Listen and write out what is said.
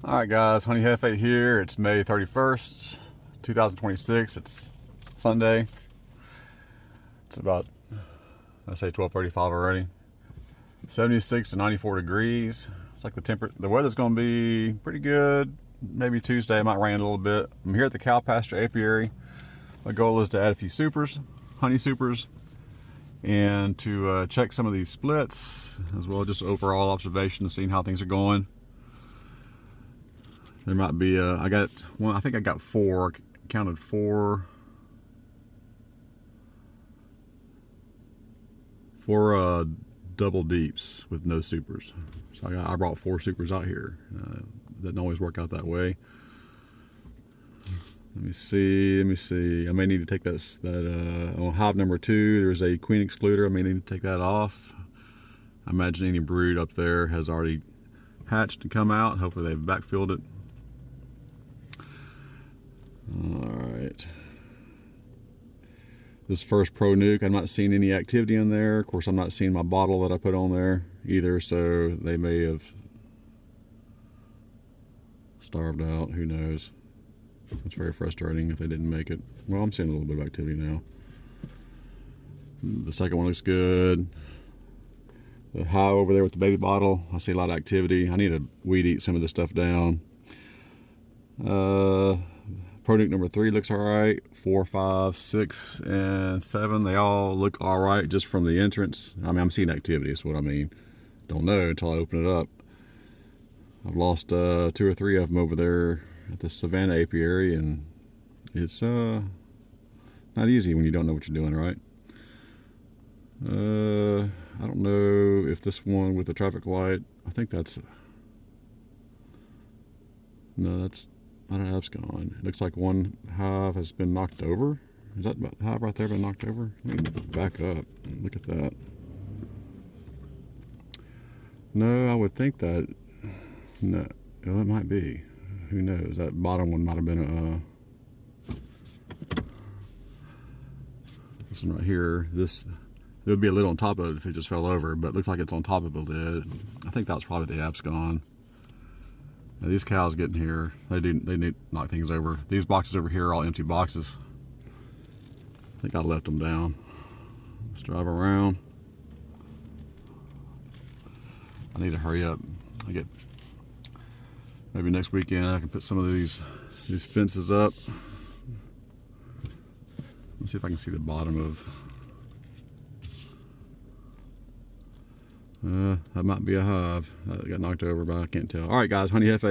Alright guys, Honey Jefe here. It's May 31st, 2026. It's Sunday. It's about, I say 12:35 already. 76 to 94 degrees. It's like the weather's going to be pretty good. Maybe Tuesday, it might rain a little bit. I'm here at the Cow Pasture Apiary. My goal is to add a few supers, honey supers, and to check some of these splits, as well as just overall observation of seeing how things are going. There might be I got one. I think I got four. Counted four double deeps with no supers. So I brought 4 supers out here. Doesn't always work out that way. Let me see. I may need to take that on hive number 2. There's a queen excluder. I may need to take that off. I imagine any brood up there has already hatched and come out. Hopefully they've backfilled it. Alright. This first pro nuke, I'm not seeing any activity in there. Of course, I'm not seeing my bottle that I put on there either, so they may have starved out. Who knows? It's very frustrating if they didn't make it. Well, I'm seeing a little bit of activity now. The second one looks good. The hive over there with the baby bottle, I see a lot of activity. I need to weed eat some of this stuff down. Product number 3 looks all right. 4, 5, 6, and 7. They all look all right just from the entrance. I mean, I'm seeing activity is what I mean. Don't know until I open it up. I've lost 2 or 3 of them over there at the Savannah Apiary, and it's not easy when you don't know what you're doing, right? I don't know if this one with the traffic light, I think that's, no, that's, I don't know, that's gone. It looks like one hive has been knocked over. Is that hive right there been knocked over? Let me back up and look at that. No, I would think that, no, well, it might be. Who knows? That bottom one might have been this one right here. This, there would be a lid on top of it if it just fell over, but it looks like it's on top of a lid. I think that was probably the abscon. Now these cows getting here, they need to knock things over. These boxes over here are all empty boxes. I think I left them down. Let's drive around. I need to hurry up. I get, maybe next weekend I can put some of these fences up. Let's see if I can see the bottom of. That might be a hive that got knocked over, but I can't tell. All right, guys, Honey Jefe.